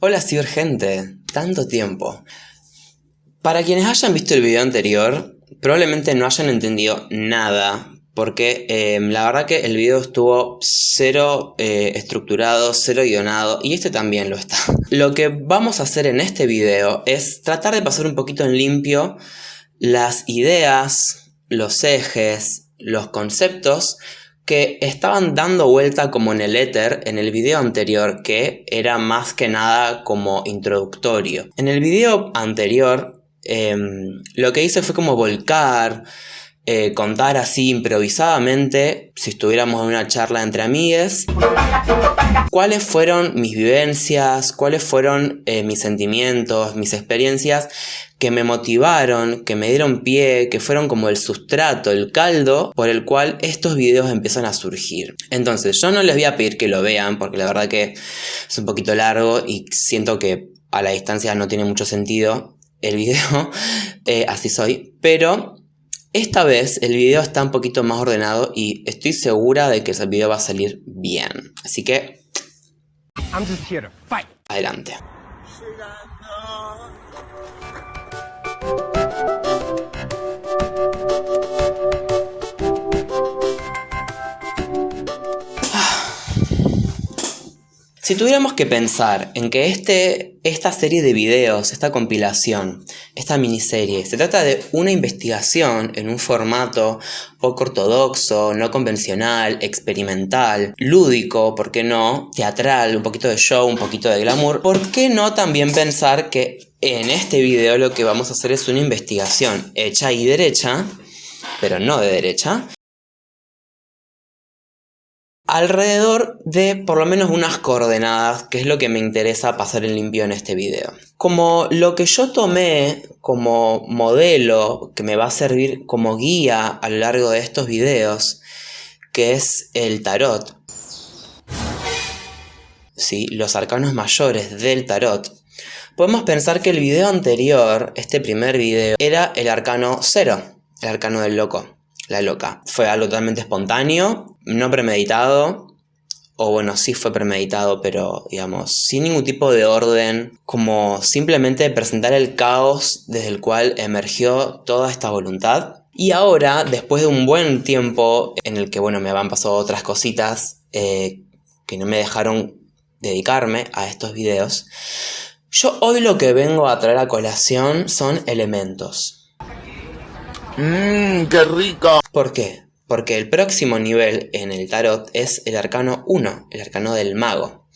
Hola cibergente, tanto tiempo. Para quienes hayan visto el video anterior, probablemente no hayan entendido nada, porque la verdad que el video estuvo cero estructurado, cero guionado, y este también lo está. Lo que vamos a hacer en este video es tratar de pasar un poquito en limpio las ideas, los ejes, los conceptos que estaban dando vuelta como en el éter en el video anterior, que era más que nada como introductorio. En el video anterior lo que hice fue como volcar, contar así improvisadamente, si estuviéramos en una charla entre amigues, cuáles fueron mis vivencias, cuáles fueron mis sentimientos, mis experiencias que me motivaron, que me dieron pie, que fueron como el sustrato, el caldo por el cual estos videos empiezan a surgir. Entonces yo no les voy a pedir que lo vean porque la verdad que es un poquito largo y siento que a la distancia no tiene mucho sentido el video, así soy, pero esta vez el video está un poquito más ordenado y estoy segura de que ese video va a salir bien. Así que adelante. Si tuviéramos que pensar en que esta serie de videos, esta compilación, esta miniserie, se trata de una investigación en un formato poco ortodoxo, no convencional, experimental, lúdico, ¿por qué no? Teatral, un poquito de show, un poquito de glamour, ¿por qué no también pensar que en este video lo que vamos a hacer es una investigación hecha y derecha, pero no de derecha, alrededor de por lo menos unas coordenadas, que es lo que me interesa pasar en limpio en este video. Como lo que yo tomé como modelo, que me va a servir como guía a lo largo de estos videos, que es el tarot. Sí, los arcanos mayores del tarot. Podemos pensar que el video anterior, este primer video, era el arcano 0, el arcano del loco. La loca. Fue algo totalmente espontáneo, no premeditado, o bueno, sí fue premeditado, pero digamos, sin ningún tipo de orden, como simplemente presentar el caos desde el cual emergió toda esta voluntad. Y ahora, después de un buen tiempo en el que, bueno, me han pasado otras cositas que no me dejaron dedicarme a estos videos, yo hoy lo que vengo a traer a colación son elementos. ¡Qué rico! ¿Por qué? Porque el próximo nivel en el tarot es el arcano 1, el arcano del mago,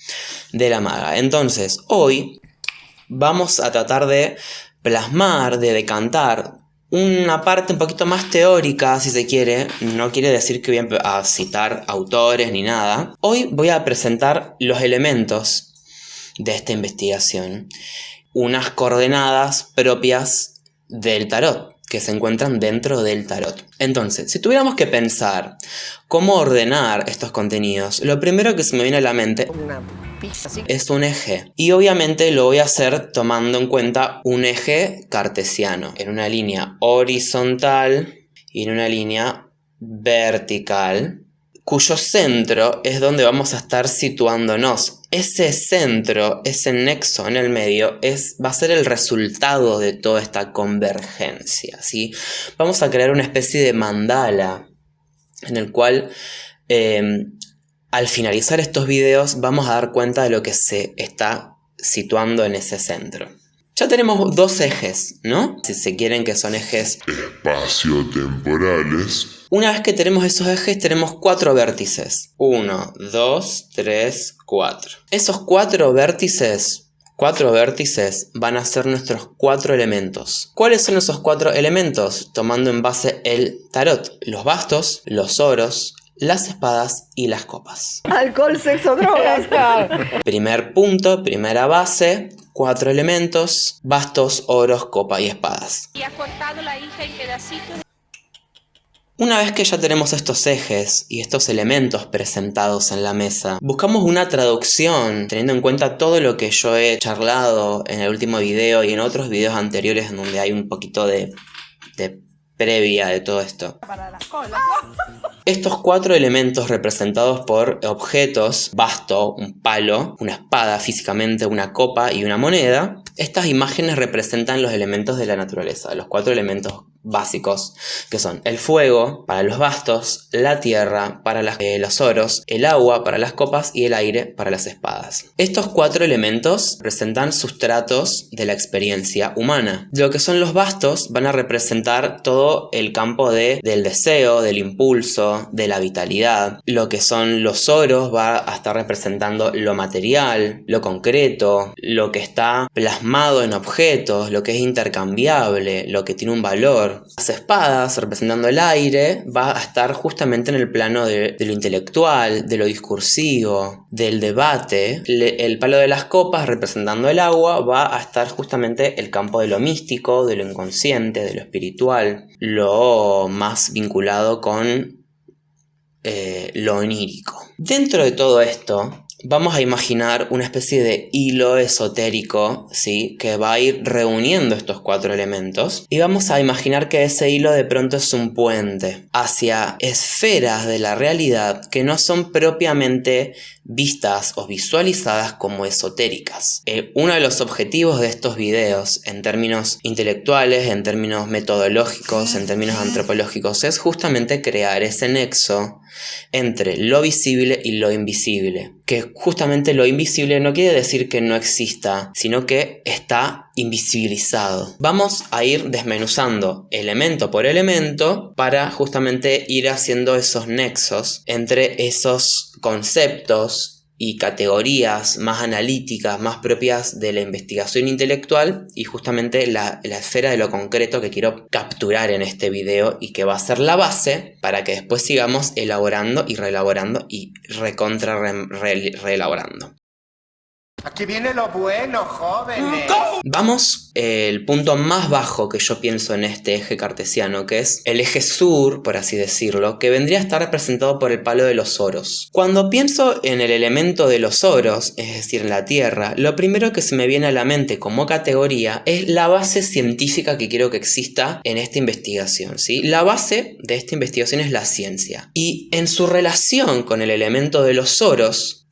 de la maga. Entonces, hoy vamos a tratar de plasmar, de decantar una parte un poquito más teórica, si se quiere. No quiere decir que voy a citar autores ni nada. Hoy voy a presentar los elementos de esta investigación, unas coordenadas propias del tarot, que se encuentran dentro del tarot. Entonces, si tuviéramos que pensar cómo ordenar estos contenidos, lo primero que se me viene a la mente es un eje. Y obviamente lo voy a hacer tomando en cuenta un eje cartesiano, en una línea horizontal y en una línea vertical, cuyo centro es donde vamos a estar situándonos. Ese centro, ese nexo en el medio, va a ser el resultado de toda esta convergencia, ¿sí? Vamos a crear una especie de mandala en el cual al finalizar estos videos vamos a dar cuenta de lo que se está situando en ese centro. Ya tenemos dos ejes, ¿no? Si se quieren, que son ejes espaciotemporales. Una vez que tenemos esos ejes, tenemos 4 vértices. 1, 2, 3, 4. Esos 4 vértices van a ser nuestros 4 elementos. ¿Cuáles son esos 4 elementos? Tomando en base el tarot. Los bastos, los oros, las espadas y las copas. Alcohol, sexo, drogas. Primer punto, primera base, 4 elementos: bastos, oros, copa y espadas. Y has cortado la hija en pedacitos. Una vez que ya tenemos estos ejes y estos elementos presentados en la mesa, buscamos una traducción teniendo en cuenta todo lo que yo he charlado en el último video y en otros videos anteriores en donde hay un poquito de previa de todo esto. Estos 4 elementos representados por objetos, basto, un palo, una espada físicamente, una copa y una moneda, estas imágenes representan los elementos de la naturaleza, los 4 elementos básicos, que son el fuego para los bastos, la tierra para los oros, el agua para las copas y el aire para las espadas. Estos 4 elementos representan sustratos de la experiencia humana. Lo que son los bastos van a representar todo el campo del deseo, del impulso, de la vitalidad. Lo que son los oros va a estar representando lo material, lo concreto, lo que está plasmado en objetos, lo que es intercambiable, lo que tiene un valor. Las espadas, representando el aire, va a estar justamente en el plano de lo intelectual, de lo discursivo, del debate. El palo de las copas, representando el agua, va a estar justamente el campo de lo místico, de lo inconsciente, de lo espiritual, lo más vinculado con lo onírico. Dentro de todo esto, vamos a imaginar una especie de hilo esotérico, ¿sí? Que va a ir reuniendo estos 4 elementos. Y vamos a imaginar que ese hilo de pronto es un puente hacia esferas de la realidad que no son propiamente vistas o visualizadas como esotéricas. Uno de los objetivos de estos videos, en términos intelectuales, en términos metodológicos, en términos antropológicos, es justamente crear ese nexo entre lo visible y lo invisible. Que justamente lo invisible no quiere decir que no exista, sino que está invisibilizado. Vamos a ir desmenuzando elemento por elemento para justamente ir haciendo esos nexos entre esos conceptos y categorías más analíticas, más propias de la investigación intelectual y justamente la esfera de lo concreto que quiero capturar en este video y que va a ser la base para que después sigamos elaborando y reelaborando y reelaborando. Aquí viene lo bueno, jóvenes. Vamos, el punto más bajo que yo pienso en este eje cartesiano, que es el eje sur, por así decirlo, que vendría a estar representado por el palo de los oros. Cuando pienso en el elemento de los oros, es decir, la tierra, lo primero que se me viene a la mente como categoría es la base científica que quiero que exista en esta investigación, ¿sí? La base de esta investigación es la ciencia. Y en su relación con el elemento de los oros,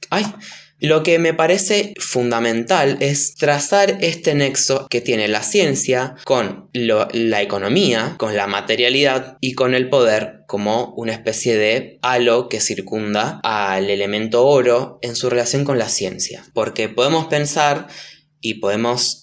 lo que me parece fundamental es trazar este nexo que tiene la ciencia con la economía, con la materialidad y con el poder como una especie de halo que circunda al elemento oro en su relación con la ciencia. Porque podemos pensar y podemos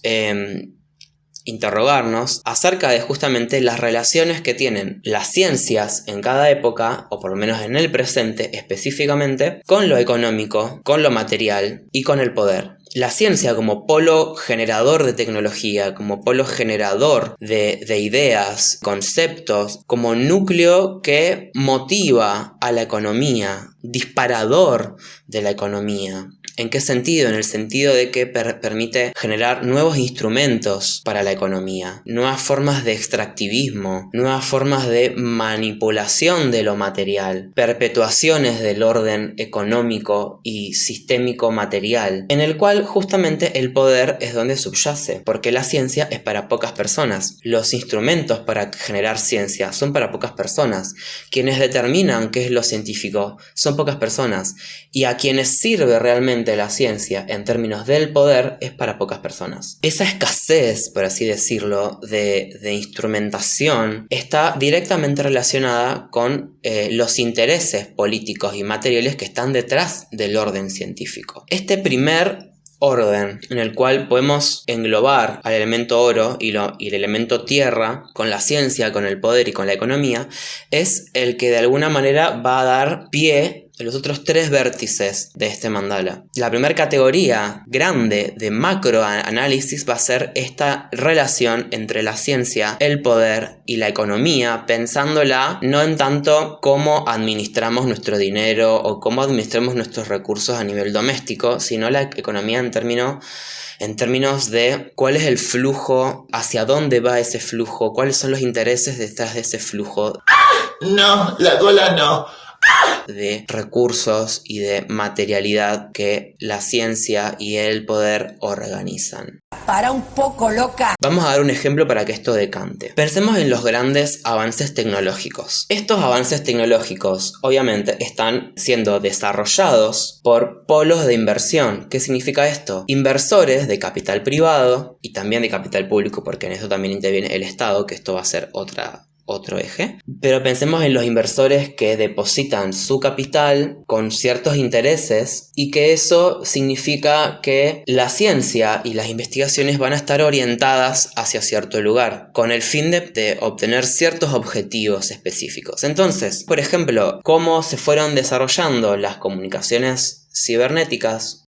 interrogarnos acerca de justamente las relaciones que tienen las ciencias en cada época, o por lo menos en el presente específicamente, con lo económico, con lo material y con el poder. La ciencia como polo generador de tecnología, como polo generador de ideas, conceptos, como núcleo que motiva a la economía, disparador de la economía. ¿En qué sentido? En el sentido de que permite generar nuevos instrumentos para la economía, nuevas formas de extractivismo, nuevas formas de manipulación de lo material, perpetuaciones del orden económico y sistémico material, en el cual justamente el poder es donde subyace, porque la ciencia es para pocas personas. Los instrumentos para generar ciencia son para pocas personas. Quienes determinan qué es lo científico son pocas personas, y a quienes sirve realmente la ciencia en términos del poder es para pocas personas. Esa escasez, por así decirlo, de instrumentación está directamente relacionada con los intereses políticos y materiales que están detrás del orden científico. Este primer orden en el cual podemos englobar al elemento oro y el elemento tierra con la ciencia, con el poder y con la economía, es el que de alguna manera va a dar pie a los otros 3 vértices de este mandala. La primera categoría grande de macroanálisis va a ser esta relación entre la ciencia, el poder y la economía, pensándola no en tanto cómo administramos nuestro dinero o cómo administramos nuestros recursos a nivel doméstico, sino la economía en términos de cuál es el flujo, hacia dónde va ese flujo, cuáles son los intereses detrás de ese flujo. No, la cola no. de recursos y de materialidad que la ciencia y el poder organizan. Para un poco, loca. Vamos a dar un ejemplo para que esto decante. Pensemos en los grandes avances tecnológicos. Estos avances tecnológicos obviamente están siendo desarrollados por polos de inversión. ¿Qué significa esto? Inversores de capital privado y también de capital público, porque en eso también interviene el Estado, que esto va a ser otro eje. Pero pensemos en los inversores que depositan su capital con ciertos intereses y que eso significa que la ciencia y las investigaciones van a estar orientadas hacia cierto lugar con el fin de obtener ciertos objetivos específicos. Entonces, por ejemplo, cómo se fueron desarrollando las comunicaciones cibernéticas.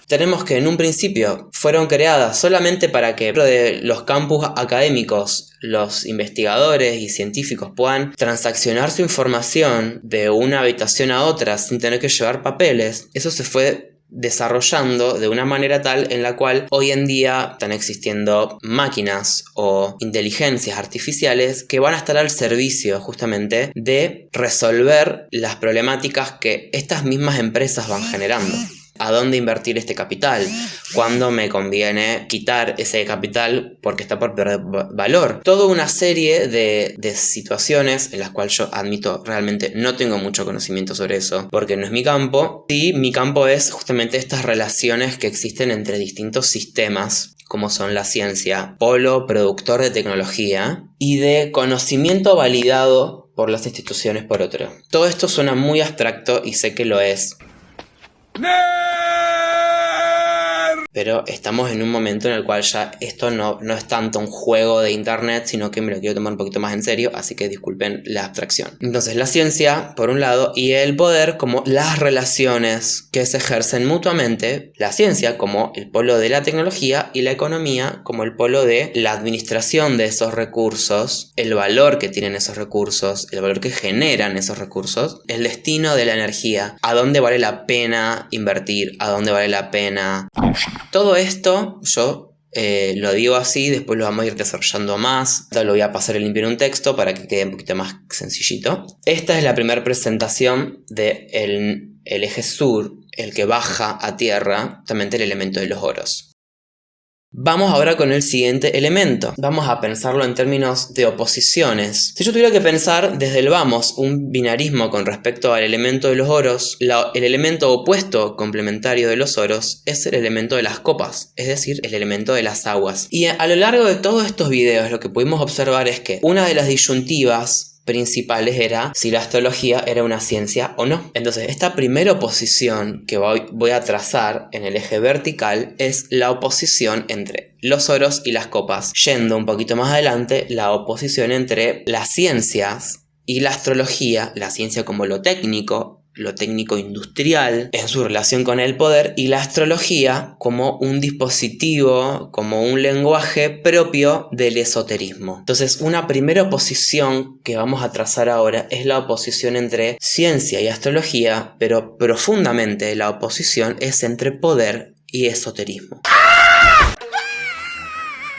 Tenemos que en un principio fueron creadas solamente para que dentro de los campus académicos los investigadores y científicos puedan transaccionar su información de una habitación a otra sin tener que llevar papeles. Eso se fue desarrollando de una manera tal en la cual hoy en día están existiendo máquinas o inteligencias artificiales que van a estar al servicio justamente de resolver las problemáticas que estas mismas empresas van generando. ¿A dónde invertir este capital? ¿Cuándo me conviene quitar ese capital porque está por perder valor? Toda una serie de situaciones en las cuales yo admito realmente no tengo mucho conocimiento sobre eso porque no es mi campo. Sí, mi campo es justamente estas relaciones que existen entre distintos sistemas, como son la ciencia, polo productor de tecnología y de conocimiento validado por las instituciones por otro. Todo esto suena muy abstracto y sé que lo es. Pero estamos en un momento en el cual ya esto no es tanto un juego de internet, sino que me lo quiero tomar un poquito más en serio, así que disculpen la abstracción. Entonces la ciencia, por un lado, y el poder como las relaciones que se ejercen mutuamente, la ciencia como el polo de la tecnología y la economía como el polo de la administración de esos recursos, el valor que tienen esos recursos, el valor que generan esos recursos, el destino de la energía, a dónde vale la pena invertir, a dónde vale la pena. Todo esto yo lo digo así, después lo vamos a ir desarrollando más. Ahora lo voy a pasar a limpiar un texto para que quede un poquito más sencillito. Esta es la primera presentación del eje sur, el que baja a tierra, justamente el elemento de los oros. Vamos ahora con el siguiente elemento. Vamos a pensarlo en términos de oposiciones. Si yo tuviera que pensar desde el vamos un binarismo con respecto al elemento de los oros, el elemento opuesto complementario de los oros es el elemento de las copas, es decir, el elemento de las aguas. Y a lo largo de todos estos videos lo que pudimos observar es que una de las disyuntivas principales era si la astrología era una ciencia o no. Entonces esta primera oposición que voy a trazar en el eje vertical es la oposición entre los oros y las copas. Yendo un poquito más adelante, la oposición entre las ciencias y la astrología, la ciencia como lo técnico industrial en su relación con el poder, y la astrología como un dispositivo, como un lenguaje propio del esoterismo. Entonces, una primera oposición que vamos a trazar ahora es la oposición entre ciencia y astrología, pero profundamente la oposición es entre poder y esoterismo.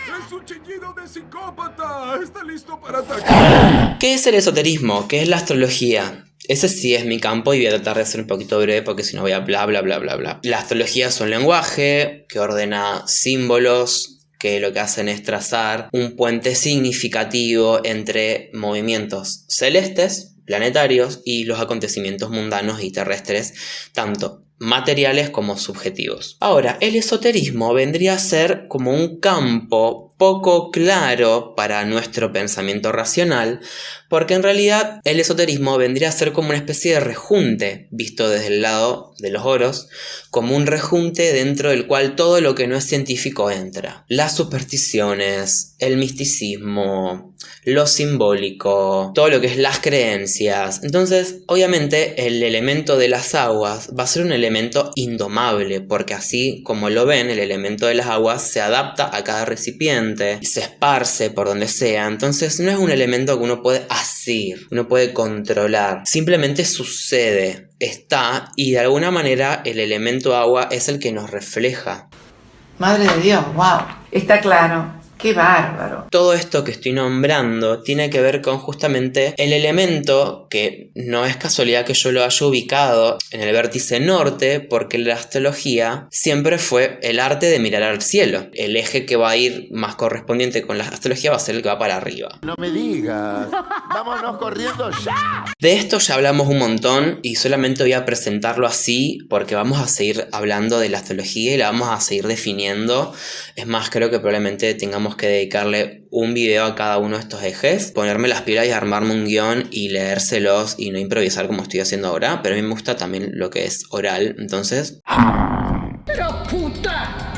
¡Es un chillido de psicópata! ¡Está listo para atacar! ¿Qué es el esoterismo? ¿Qué es la astrología? Ese sí es mi campo y voy a tratar de ser un poquito breve porque si no voy a bla bla bla bla bla. La astrología es un lenguaje que ordena símbolos que lo que hacen es trazar un puente significativo entre movimientos celestes, planetarios, y los acontecimientos mundanos y terrestres, tanto materiales como subjetivos. Ahora, el esoterismo vendría a ser como un campo poco claro para nuestro pensamiento racional, porque en realidad el esoterismo vendría a ser como una especie de rejunte, visto desde el lado de los oros, como un rejunte dentro del cual todo lo que no es científico entra. Las supersticiones, el misticismo, lo simbólico, todo lo que es las creencias. Entonces, obviamente, el elemento de las aguas va a ser un elemento indomable, porque así como lo ven, el elemento de las aguas se adapta a cada recipiente, se esparce por donde sea. Entonces, no es un elemento que uno puede asir, uno puede controlar. Simplemente sucede, está, y de alguna manera el elemento agua es el que nos refleja. Madre de Dios, wow. Está claro. Qué bárbaro. Todo esto que estoy nombrando tiene que ver con justamente el elemento que no es casualidad que yo lo haya ubicado en el vértice norte, porque la astrología siempre fue el arte de mirar al cielo. El eje que va a ir más correspondiente con la astrología va a ser el que va para arriba. No me digas. Vámonos corriendo ya. De esto ya hablamos un montón y solamente voy a presentarlo así porque vamos a seguir hablando de la astrología y la vamos a seguir definiendo. Es más, creo que probablemente tengamos que dedicarle un video a cada uno de estos ejes, ponerme las pilas y armarme un guión y leérselos y no improvisar como estoy haciendo ahora, pero a mí me gusta también lo que es oral, entonces... ¡Pero puta!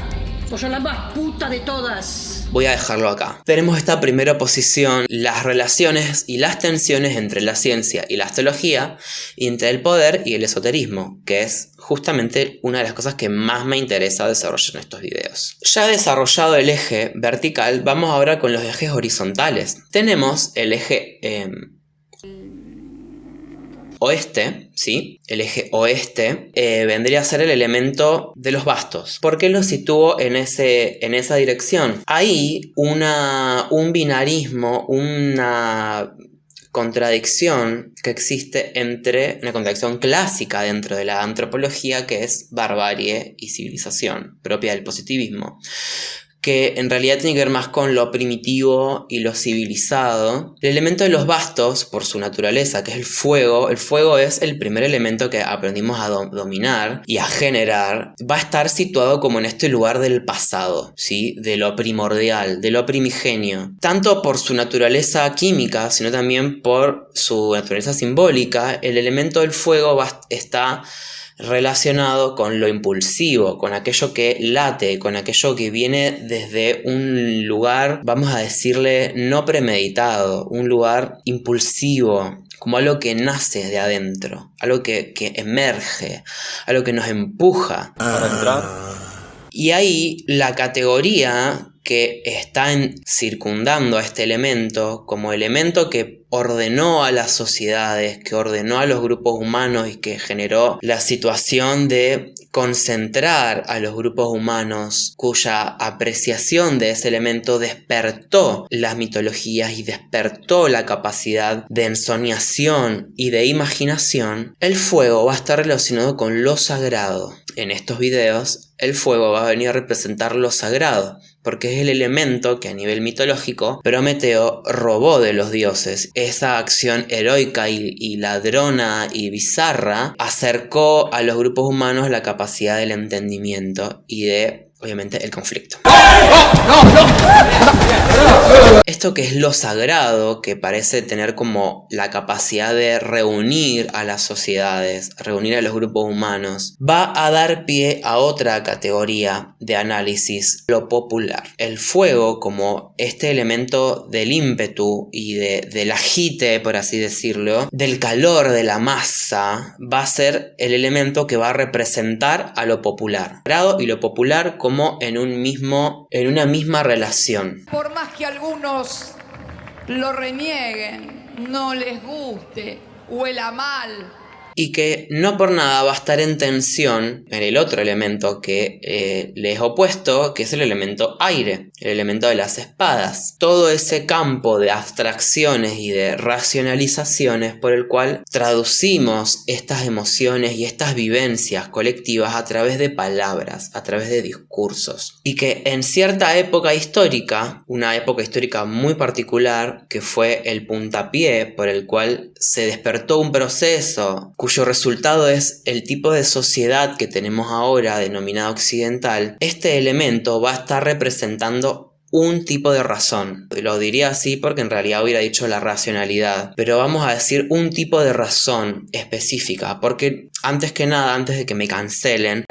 Pues soy la más puta de todas. Voy a dejarlo acá. Tenemos esta primera posición, las relaciones y las tensiones entre la ciencia y la astrología, y entre el poder y el esoterismo, que es justamente una de las cosas que más me interesa desarrollar en estos videos. Ya desarrollado el eje vertical, vamos ahora con los ejes horizontales. Tenemos el eje oeste, ¿sí? El eje oeste vendría a ser el elemento de los bastos. ¿Por qué lo sitúo en esa dirección? Hay un binarismo, una contradicción que existe entre una contradicción clásica dentro de la antropología, que es barbarie y civilización, propia del positivismo, que en realidad tiene que ver más con lo primitivo y lo civilizado. El elemento de los bastos, por su naturaleza, que es el fuego es el primer elemento que aprendimos a dominar y a generar, va a estar situado como en este lugar del pasado, ¿sí? De lo primordial, de lo primigenio, tanto por su naturaleza química, sino también por su naturaleza simbólica. El elemento del fuego está relacionado con lo impulsivo, con aquello que late, con aquello que viene desde un lugar, vamos a decirle, no premeditado, un lugar impulsivo, como algo que nace de adentro, algo que emerge, algo que nos empuja. Y ahí la categoría que está circundando a este elemento como elemento que ordenó a las sociedades, que ordenó a los grupos humanos y que generó la situación de concentrar a los grupos humanos, cuya apreciación de ese elemento despertó las mitologías y despertó la capacidad de ensoñación y de imaginación. El fuego va a estar relacionado con lo sagrado. En estos videos, el fuego va a venir a representar lo sagrado, porque es el elemento que a nivel mitológico Prometeo robó de los dioses. Esa acción heroica y ladrona y bizarra acercó a los grupos humanos la capacidad del entendimiento y de, obviamente, el conflicto. Esto que es lo sagrado, que parece tener como la capacidad de reunir a las sociedades, reunir a los grupos humanos, va a dar pie a otra categoría de análisis, lo popular. El fuego, como este elemento del ímpetu y del agite, por así decirlo, del calor de la masa, va a ser el elemento que va a representar a lo popular. Y lo popular como en una misma relación. Por más que algunos lo renieguen, no les guste, huela mal. Y que no por nada va a estar en tensión en el otro elemento que le es opuesto, que es el elemento aire, el elemento de las espadas. Todo ese campo de abstracciones y de racionalizaciones por el cual traducimos estas emociones y estas vivencias colectivas a través de palabras, a través de discursos. Y que en cierta época histórica, una época histórica muy particular, que fue el puntapié por el cual se despertó un proceso cuyo resultado es el tipo de sociedad que tenemos ahora, denominada occidental, este elemento va a estar representando un tipo de razón. Lo diría así porque en realidad hubiera dicho la racionalidad, pero vamos a decir un tipo de razón específica, porque antes que nada, antes de que me cancelen,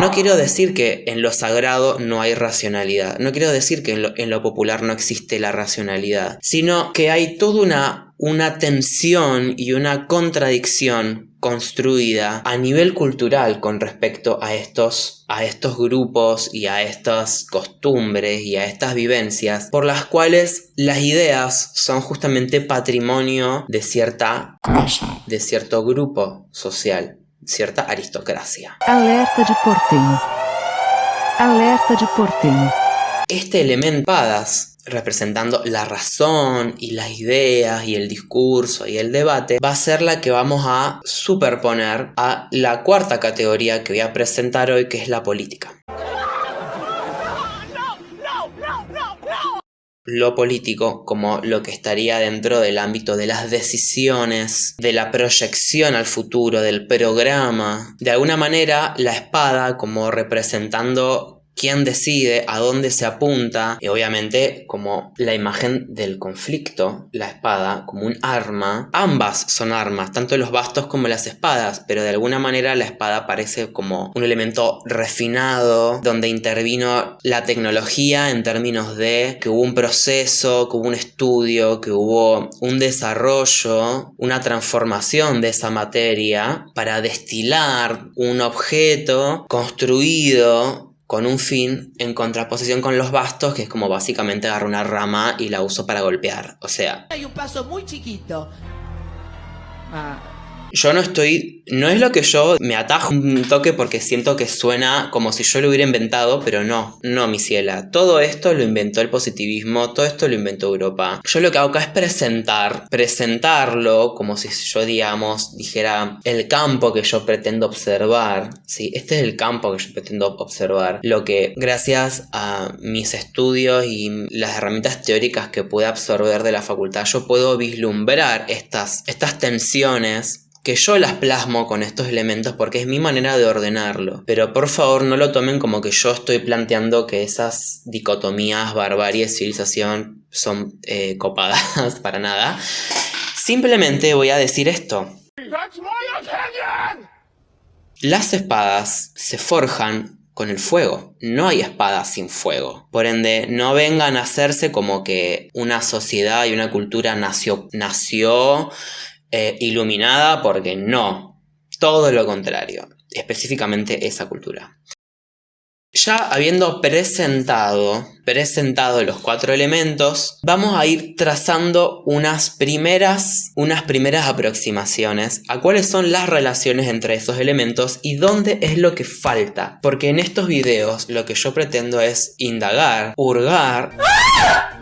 no quiero decir que en lo sagrado no hay racionalidad, no quiero decir que en lo popular no existe la racionalidad, sino que hay toda una tensión y una contradicción construida a nivel cultural con respecto a estos grupos y a estas costumbres y a estas vivencias por las cuales las ideas son justamente patrimonio de cierto grupo social, cierta aristocracia. Alerta de porteño. Alerta de porteño. Este elemento espadas, representando la razón y las ideas y el discurso y el debate, va a ser la que vamos a superponer a la cuarta categoría que voy a presentar hoy, que es la política. Lo político como lo que estaría dentro del ámbito de las decisiones, de la proyección al futuro, del programa. De alguna manera, la espada como representando quién decide, a dónde se apunta, y obviamente como la imagen del conflicto, la espada como un arma. Ambas son armas, tanto los bastos como las espadas, pero de alguna manera la espada parece como un elemento refinado, donde intervino la tecnología en términos de que hubo un proceso, que hubo un estudio, que hubo un desarrollo, una transformación de esa materia para destilar un objeto construido con un fin, en contraposición con los bastos, que es como básicamente agarrar una rama y la uso para golpear. O sea, hay un paso muy chiquito. yo no es lo que yo me atajo un toque porque siento que suena como si yo lo hubiera inventado, pero no, mi ciela. Todo esto lo inventó el positivismo, todo esto lo inventó Europa. Yo lo que hago acá es presentarlo como si yo, digamos, dijera el campo que yo pretendo observar. Sí, este es el campo que yo pretendo observar. Lo que, gracias a mis estudios y las herramientas teóricas que pude absorber de la facultad, yo puedo vislumbrar estas tensiones, que yo las plasmo con estos elementos porque es mi manera de ordenarlo. Pero por favor no lo tomen como que yo estoy planteando que esas dicotomías, barbarie, civilización son copadas, para nada. Simplemente voy a decir esto. Las espadas se forjan con el fuego. No hay espadas sin fuego. Por ende, no vengan a hacerse como que una sociedad y una cultura nació iluminada, porque no, todo lo contrario, específicamente esa cultura. Ya habiendo presentado los cuatro elementos, vamos a ir trazando unas primeras aproximaciones a cuáles son las relaciones entre esos elementos y dónde es lo que falta. Porque en estos videos lo que yo pretendo es indagar, hurgar,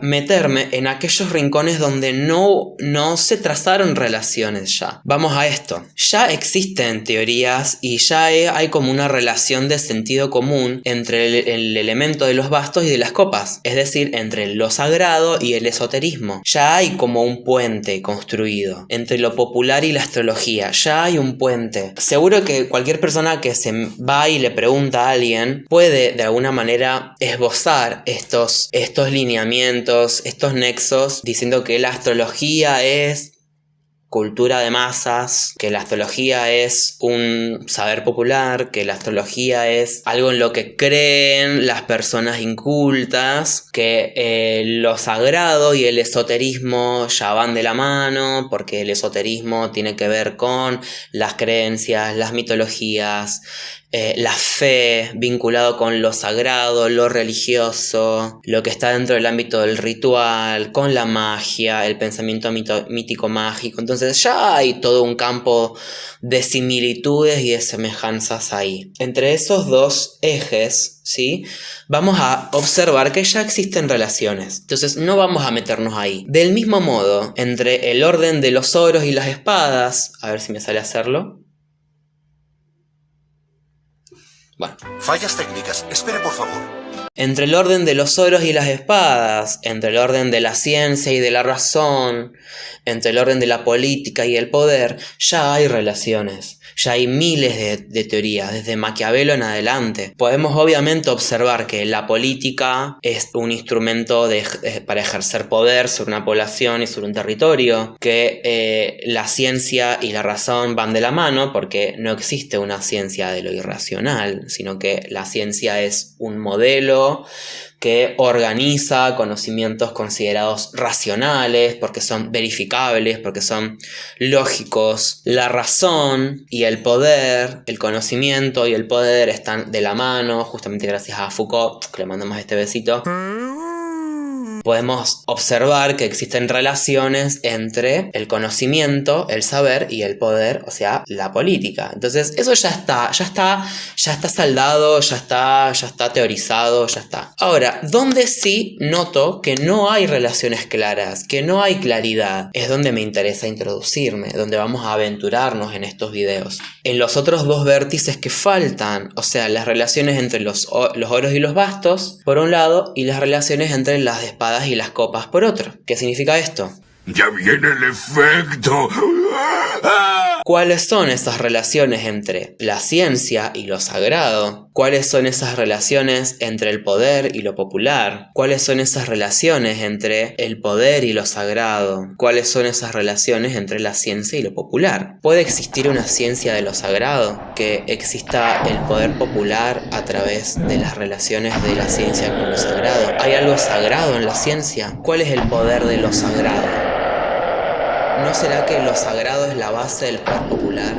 meterme en aquellos rincones donde no se trazaron relaciones ya. Vamos a esto. Ya existen teorías y ya hay como una relación de sentido común entre el elemento de los bastos y de las copas. Es decir, entre lo sagrado y el esoterismo. Ya hay como un puente construido entre lo popular y la astrología. Ya hay un puente. Seguro que cualquier persona que se va y le pregunta a alguien puede de alguna manera esbozar estos lineamientos, estos nexos, diciendo que la astrología es cultura de masas, que la astrología es un saber popular, que la astrología es algo en lo que creen las personas incultas, que lo sagrado y el esoterismo ya van de la mano, porque el esoterismo tiene que ver con las creencias, las mitologías, la fe vinculado con lo sagrado, lo religioso, lo que está dentro del ámbito del ritual, con la magia, el pensamiento mítico mágico. Entonces ya hay todo un campo de similitudes y de semejanzas ahí. Entre esos dos ejes, ¿sí?, vamos a observar que ya existen relaciones. Entonces no vamos a meternos ahí. Del mismo modo, entre el orden de los oros y las espadas, a ver si me sale a hacerlo. Bueno. Fallas técnicas. Espere, por favor. Entre el orden de los oros y las espadas, entre el orden de la ciencia y de la razón, entre el orden de la política y el poder, ya hay relaciones. Ya hay miles de teorías, desde Maquiavelo en adelante. Podemos obviamente observar que la política es un instrumento para ejercer poder sobre una población y sobre un territorio, que la ciencia y la razón van de la mano porque no existe una ciencia de lo irracional, sino que la ciencia es un modelo que organiza conocimientos considerados racionales, porque son verificables, porque son lógicos. La razón y el poder, el conocimiento y el poder están de la mano, justamente gracias a Foucault, que le mandamos este besito. podemos observar que existen relaciones entre el conocimiento, el saber y el poder, o sea, la política. Entonces, eso ya está saldado, ya está teorizado, ya está. Ahora, donde sí noto que no hay relaciones claras, que no hay claridad, es donde me interesa introducirme, donde vamos a aventurarnos en estos videos. En los otros dos vértices que faltan, o sea, las relaciones entre los oros y los bastos, por un lado, y las relaciones entre las espadas y las copas, por otro. ¿Qué significa esto? ¡Ya viene el efecto! ¿Cuáles son esas relaciones entre la ciencia y lo sagrado? ¿Cuáles son esas relaciones entre el poder y lo popular? ¿Cuáles son esas relaciones entre el poder y lo sagrado? ¿Cuáles son esas relaciones entre la ciencia y lo popular? ¿Puede existir una ciencia de lo sagrado? ¿Que exista el poder popular a través de las relaciones de la ciencia con lo sagrado? ¿Hay algo sagrado en la ciencia? ¿Cuál es el poder de lo sagrado? ¿No será que lo sagrado es la base del poder popular?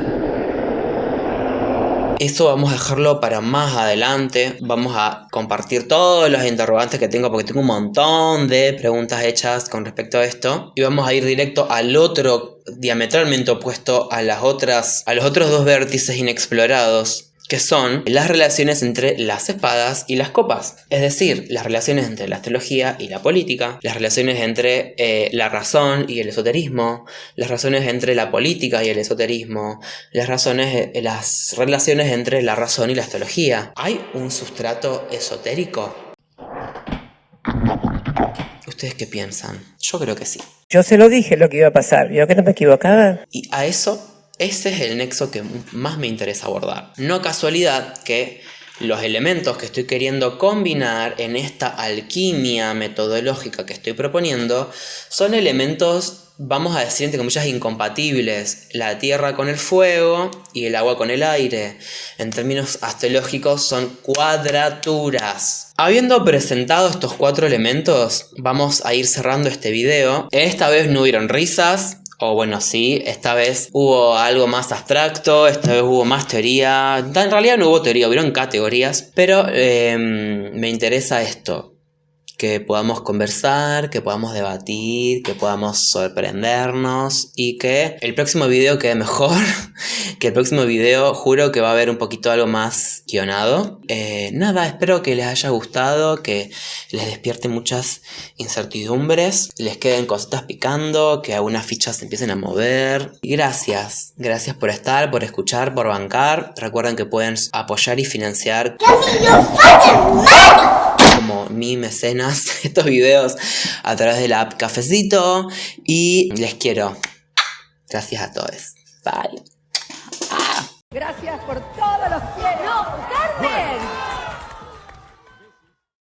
Eso vamos a dejarlo para más adelante. Vamos a compartir todos los interrogantes que tengo, porque tengo un montón de preguntas hechas con respecto a esto. Y vamos a ir directo al otro, diametralmente opuesto a los otros dos vértices inexplorados, que son las relaciones entre las espadas y las copas. Es decir, las relaciones entre la astrología y la política, las relaciones entre la razón y el esoterismo, las relaciones entre la política y el esoterismo, las relaciones entre la razón y la astrología. ¿Hay un sustrato esotérico? ¿Ustedes qué piensan? Yo creo que sí. Yo se lo dije lo que iba a pasar, yo que no me equivocaba. Y a eso, ese es el nexo que más me interesa abordar. No casualidad que los elementos que estoy queriendo combinar en esta alquimia metodológica que estoy proponiendo son elementos, vamos a decir entre comillas, incompatibles. La tierra con el fuego y el agua con el aire. En términos astrológicos son cuadraturas. Habiendo presentado estos 4 elementos, vamos a ir cerrando este video. Esta vez no hubieron risas. O bueno, sí, esta vez hubo algo más abstracto, esta vez hubo más teoría. En realidad no hubo teoría, hubieron categorías. Pero me interesa esto. Que podamos conversar, que podamos debatir, que podamos sorprendernos. Y que el próximo video quede mejor. Que el próximo video juro que va a haber un poquito algo más guionado. Nada, espero que les haya gustado, que les despierte muchas incertidumbres, les queden cositas picando, que algunas fichas se empiecen a mover. Y gracias por estar, por escuchar, por bancar. Recuerden que pueden apoyar y financiar como mi mecenas estos videos a través de la app Cafecito. Y les quiero. Gracias a todos. Bye. Gracias por todos los que... ¡No, Carmen!